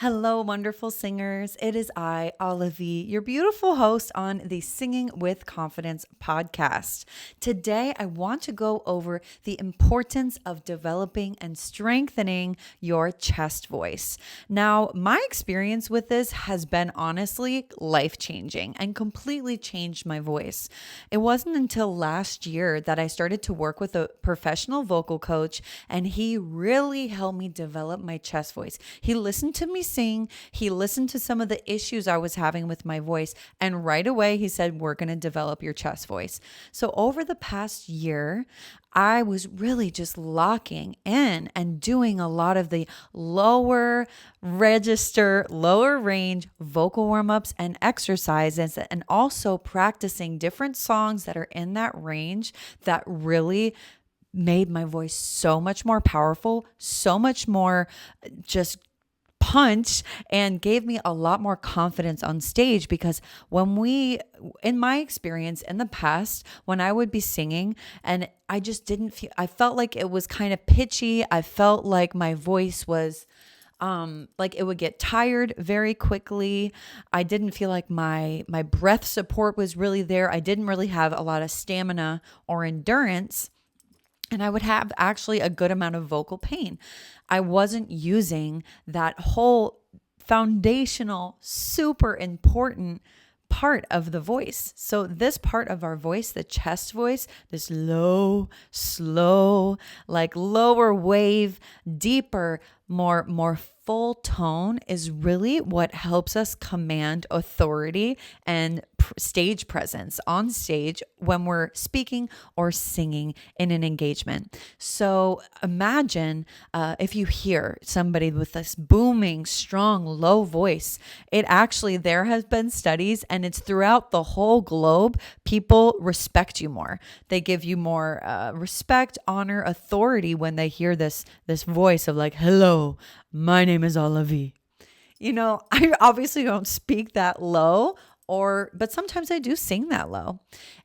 Hello, wonderful singers. It is I, Allavie, your beautiful host on the Singing with Confidence podcast. Today, I want to go over the importance of developing and strengthening your chest voice. Now, my experience with this has been honestly life-changing and completely changed my voice. It wasn't until last year that I started to work with a professional vocal coach, and he really helped me develop my chest voice. He listened to me sing. He listened to some of the issues I was having with my voice. And right away, he said, we're going to develop your chest voice. So over the past year, I was really just locking in and doing a lot of the lower register, lower range vocal warm-ups and exercises, and also practicing different songs that are in that range that really made my voice so much more powerful, so much more just punch, and gave me a lot more confidence on stage. Because in my experience in the past, when I would be singing and I just didn't feel, I felt like it was kind of pitchy. I felt like my voice was like it would get tired very quickly. I didn't feel like my breath support was really there. I didn't really have a lot of stamina or endurance. And I would have actually a good amount of vocal pain. I wasn't using that whole foundational, super important part of the voice. So this part of our voice, the chest voice, this low, slow, like lower wave, deeper, more full tone is really what helps us command authority and stage presence on stage when we're speaking or singing in an engagement. So imagine if you hear somebody with this booming, strong, low voice. There has been studies, and it's throughout the whole globe. People respect you more. They give you more respect, honor, authority when they hear this voice of like, "Hello, my name is Allavie." I obviously don't speak that low, but sometimes I do sing that low.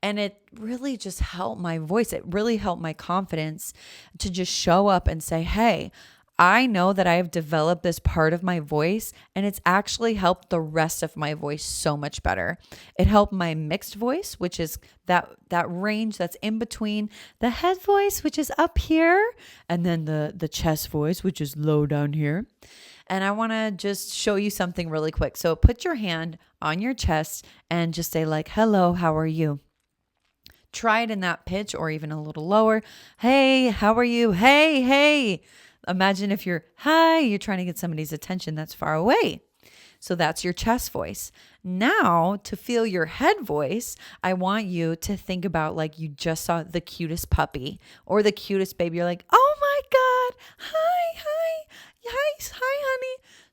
And it really just helped my voice. It really helped my confidence to just show up and say, hey, I know that I have developed this part of my voice, and it's actually helped the rest of my voice so much better. It helped my mixed voice, which is that range that's in between the head voice, which is up here, and then the chest voice, which is low down here. And I want to just show you something really quick. So put your hand on your chest and just say like, hello, how are you? Try it in that pitch or even a little lower. Hey, how are you? Hey, hey. Imagine if you're trying to get somebody's attention that's far away. So that's your chest voice. Now, to feel your head voice, I want you to think about like you just saw the cutest puppy or the cutest baby. You're like, oh my God, hi, honey.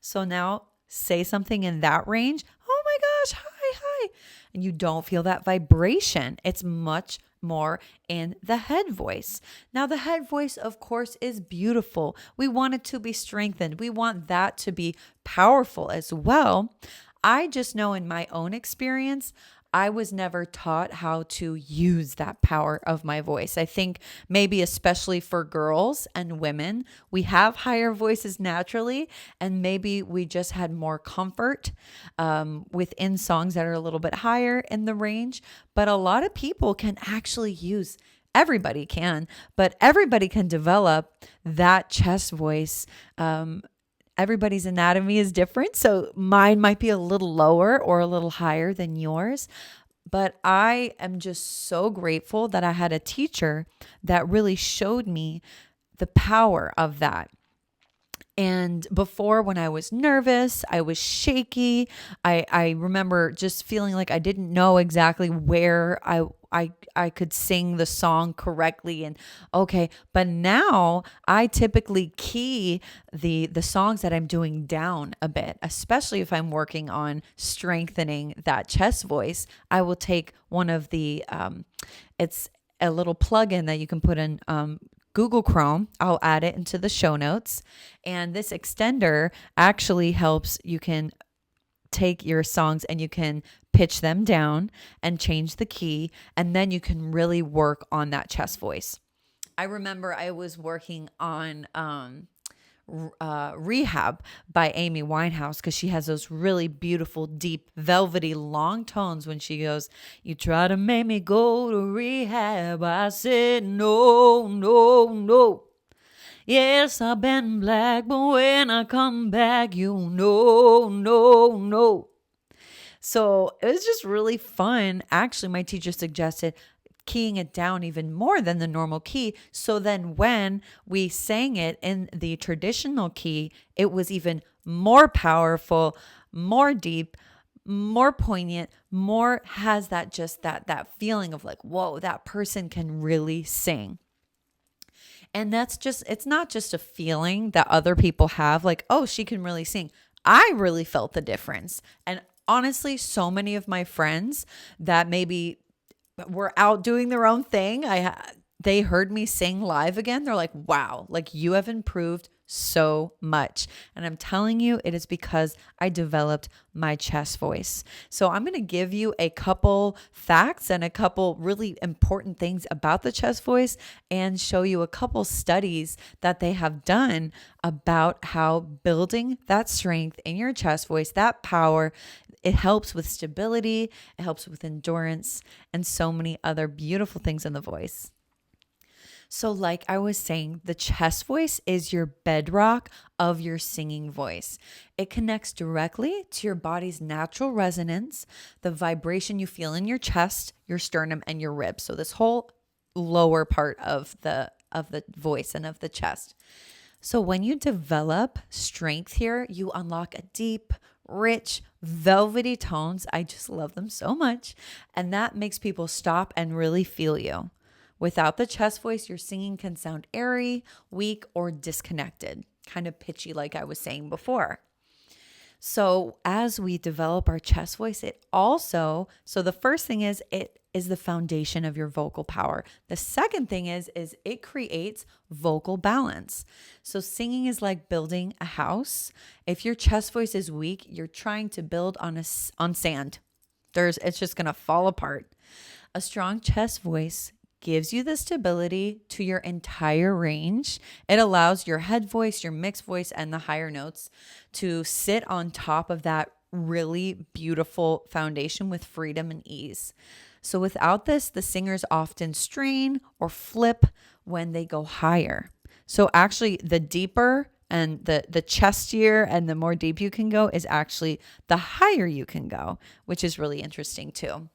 So now say something in that range. Oh my gosh, hi. And you don't feel that vibration. It's much more in the head voice. Now, the head voice, of course, is beautiful. We want it to be strengthened. We want that to be powerful as well. I just know in my own experience, I was never taught how to use that power of my voice. I think maybe especially for girls and women, we have higher voices naturally, and maybe we just had more comfort within songs that are a little bit higher in the range. But a lot of people can actually use, everybody can, but everybody can develop that chest voice. Everybody's anatomy is different. So mine might be a little lower or a little higher than yours. But I am just so grateful that I had a teacher that really showed me the power of that. And before, when I was nervous, I was shaky. I remember just feeling like I didn't know exactly where I could sing the song correctly. And okay, but now I typically key the songs that I'm doing down a bit, especially if I'm working on strengthening that chest voice. I will take one of the it's a little plugin that you can put in Google Chrome. I'll add it into the show notes. And this extender actually helps. You can take your songs and you can pitch them down and change the key. And then you can really work on that chest voice. I remember I was working on Rehab by Amy Winehouse, because she has those really beautiful, deep, velvety, long tones when she goes, "You try to make me go to rehab. I said no, no, no. Yes, I've been black, but when I come back, you know, no, no." So it was just really fun. Actually, my teacher suggested keying it down even more than the normal key. So then when we sang it in the traditional key, it was even more powerful, more deep, more poignant, more has that just that feeling of like, whoa, that person can really sing. And it's not just a feeling that other people have like, oh, she can really sing. I really felt the difference. And honestly, so many of my friends that maybe were out doing their own thing, they heard me sing live again. They're like, wow, like you have improved so much. And I'm telling you, it is because I developed my chest voice. So I'm going to give you a couple facts and a couple really important things about the chest voice and show you a couple studies that they have done about how building that strength in your chest voice, that power, it helps with stability, it helps with endurance, and so many other beautiful things in the voice. So, like I was saying, the chest voice is your bedrock of your singing voice. It connects directly to your body's natural resonance, the vibration you feel in your chest, your sternum, and your ribs. So, this whole lower part of the voice and of the chest. So, when you develop strength here, you unlock a deep, rich, velvety tones. I just love them so much. And that makes people stop and really feel you. Without the chest voice, your singing can sound airy, weak, or disconnected, kind of pitchy, like I was saying before. So as we develop our chest voice, so the first thing is it is the foundation of your vocal power. The second thing is it creates vocal balance. So singing is like building a house. If your chest voice is weak, you're trying to build on sand. It's just going to fall apart. A strong chest voice gives you the stability to your entire range. It allows your head voice, your mixed voice, and the higher notes to sit on top of that really beautiful foundation with freedom and ease. So without this, the singers often strain or flip when they go higher. So actually, the deeper and the chestier and the more deep you can go is actually the higher you can go, which is really interesting too.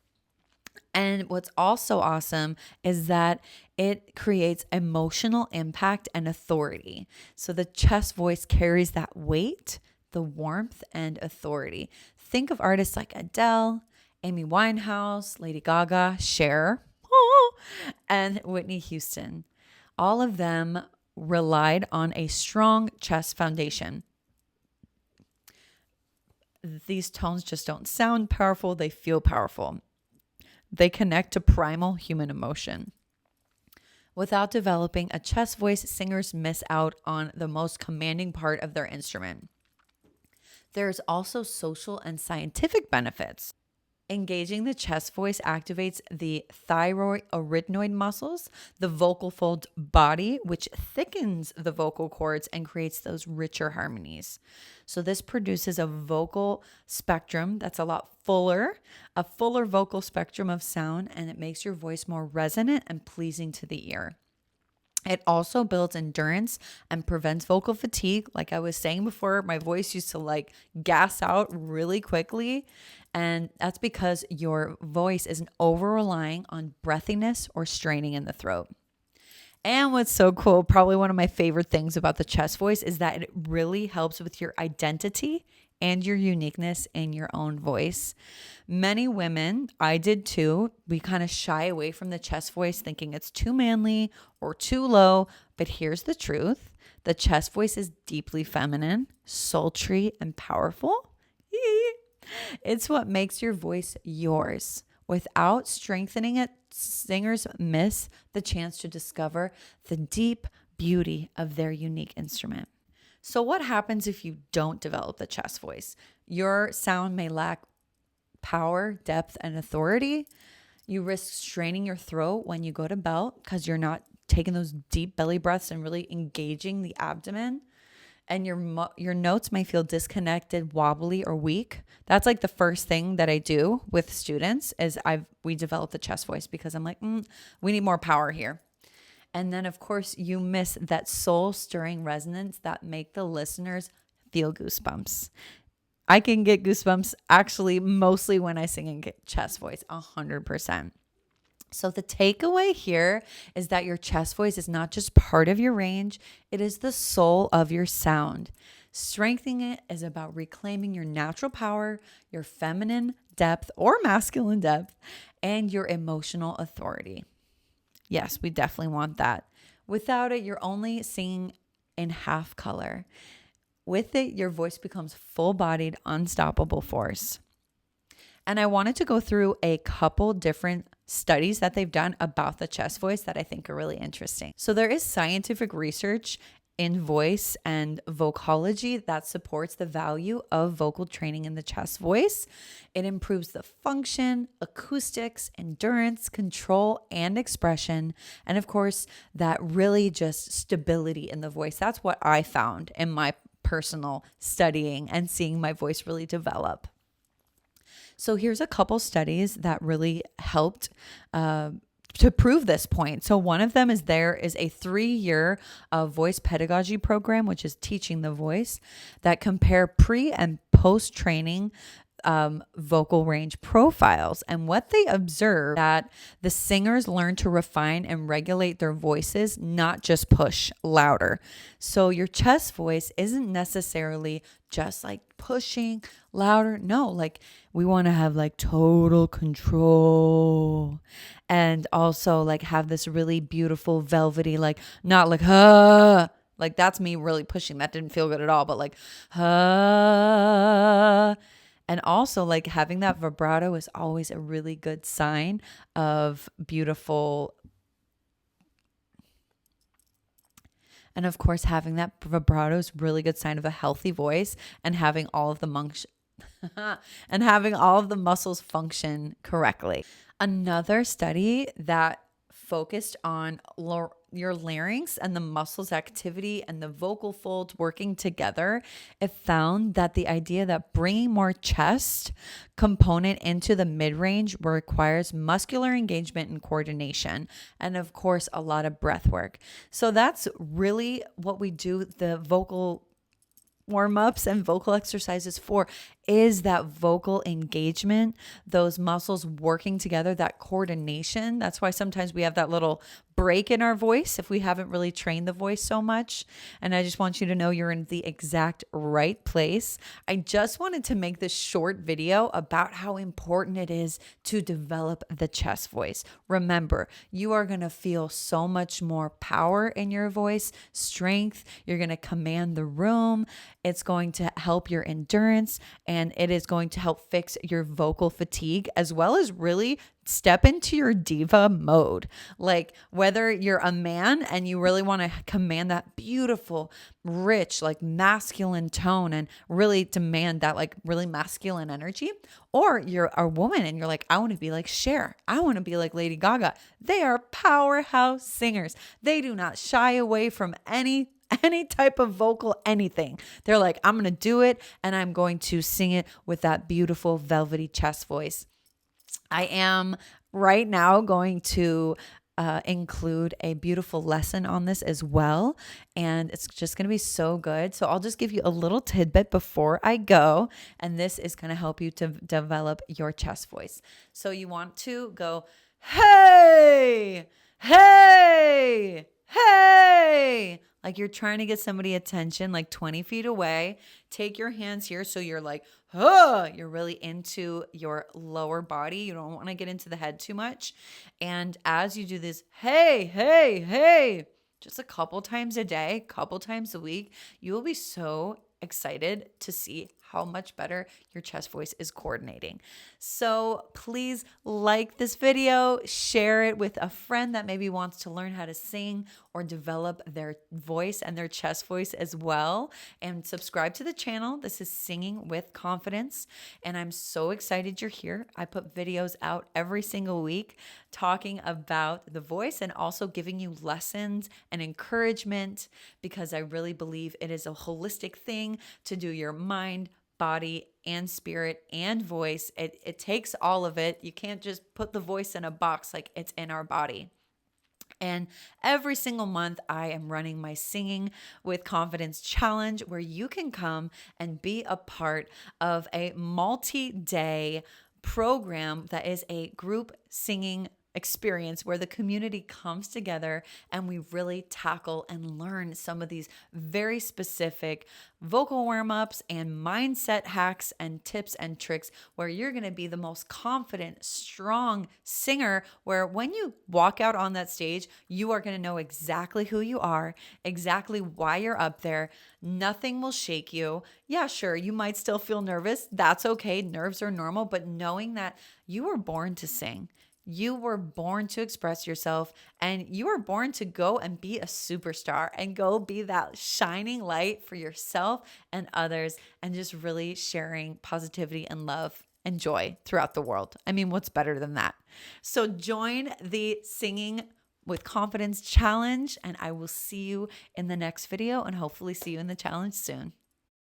And what's also awesome is that it creates emotional impact and authority. So the chest voice carries that weight, the warmth, and authority. Think of artists like Adele, Amy Winehouse, Lady Gaga, Cher, and Whitney Houston. All of them relied on a strong chest foundation. These tones just don't sound powerful, they feel powerful. They connect to primal human emotion. Without developing a chest voice, singers miss out on the most commanding part of their instrument. There's also social and scientific benefits. Engaging the chest voice activates the thyroid muscles, the vocal fold body, which thickens the vocal cords and creates those richer harmonies. So this produces a vocal spectrum that's a fuller vocal spectrum of sound, and it makes your voice more resonant and pleasing to the ear. It also builds endurance and prevents vocal fatigue. Like I was saying before, my voice used to like gas out really quickly. And that's because your voice isn't over relying on breathiness or straining in the throat. And what's so cool, probably one of my favorite things about the chest voice is that it really helps with your identity and your uniqueness in your own voice. Many women, I did too, we kind of shy away from the chest voice thinking it's too manly or too low. But here's the truth. The chest voice is deeply feminine, sultry, and powerful. It's what makes your voice yours. Without strengthening it, singers miss the chance to discover the deep beauty of their unique instrument. So what happens if you don't develop the chest voice? Your sound may lack power, depth, and authority. You risk straining your throat when you go to belt because you're not taking those deep belly breaths and really engaging the abdomen. and your notes might feel disconnected, wobbly, or weak. That's like the first thing that I do with students is we develop the chest voice because I'm like, we need more power here. And then of course you miss that soul stirring resonance that make the listeners feel goosebumps. I can get goosebumps actually mostly when I sing in chest voice, 100%. So the takeaway here is that your chest voice is not just part of your range, it is the soul of your sound. Strengthening it is about reclaiming your natural power, your feminine depth or masculine depth, and your emotional authority. Yes, we definitely want that. Without it, you're only singing in half color. With it, your voice becomes full-bodied, unstoppable force. And I wanted to go through a couple different studies that they've done about the chest voice that I think are really interesting. So there is scientific research in voice and vocology that supports the value of vocal training in the chest voice. It improves the function, acoustics, endurance, control, and expression. And of course, that really just stability in the voice. That's what I found in my personal studying and seeing my voice really develop. So here's a couple studies that really helped to prove this point. So one of them is there is a 3-year voice pedagogy program, which is teaching the voice, that compare pre and post training vocal range profiles. And what they observed that the singers learn to refine and regulate their voices, not just push louder. So your chest voice isn't necessarily just like pushing louder. No, like we want to have like total control and also like have this really beautiful velvety, like not like, like that's me really pushing. That didn't feel good at all, but like, and also like having that vibrato is always a really good sign of beautiful. And of course, having that vibrato is really good sign of a healthy voice and having all of the muscles function correctly. Another study that focused on your larynx and the muscles activity and the vocal folds working together, it found that the idea that bringing more chest component into the mid-range requires muscular engagement and coordination, and of course a lot of breath work. So that's really what we do the vocal warm-ups and vocal exercises for, is that vocal engagement, those muscles working together, that coordination. That's why sometimes we have that little break in our voice if we haven't really trained the voice so much. And I just want you to know you're in the exact right place. I just wanted to make this short video about how important it is to develop the chest voice. Remember, you are going to feel so much more power in your voice, strength. You're going to command the room. It's going to help your endurance, and it is going to help fix your vocal fatigue, as well as really step into your diva mode. Like whether you're a man and you really want to command that beautiful, rich, like masculine tone and really demand that like really masculine energy, or you're a woman and you're like, I want to be like Cher. I want to be like Lady Gaga. They are powerhouse singers. They do not shy away from any type of vocal anything. They're like, I'm going to do it and I'm going to sing it with that beautiful velvety chest voice. I am right now going to include a beautiful lesson on this as well. And it's just going to be so good. So I'll just give you a little tidbit before I go. And this is going to help you to develop your chest voice. So you want to go, hey, hey, hey. Like you're trying to get somebody attention, like 20 feet away. Take your hands here. So you're like, you're really into your lower body. You don't want to get into the head too much. And as you do this, hey, hey, hey, just a couple times a day, couple times a week, you will be so excited to see how much better your chest voice is coordinating. So please like this video, share it with a friend that maybe wants to learn how to sing or develop their voice and their chest voice as well. And subscribe to the channel. This is Singing with Confidence. And I'm so excited you're here. I put videos out every single week talking about the voice and also giving you lessons and encouragement, because I really believe it is a holistic thing to do your mind, body, and spirit and voice. It takes all of it. You can't just put the voice in a box, like it's in our body. And every single month, I am running my Singing with Confidence challenge, where you can come and be a part of a multi-day program that is a group singing experience where the community comes together and we really tackle and learn some of these very specific vocal warm-ups and mindset hacks and tips and tricks, where you're going to be the most confident, strong singer, where when you walk out on that stage, you are going to know exactly who you are, exactly why you're up there. Nothing will shake you. Yeah, sure, you might still feel nervous. That's okay. Nerves are normal, but knowing that you were born to sing. You were born to express yourself, and you were born to go and be a superstar and go be that shining light for yourself and others, and just really sharing positivity and love and joy throughout the world. I mean, what's better than that? So join the Singing with Confidence challenge, and I will see you in the next video and hopefully see you in the challenge soon.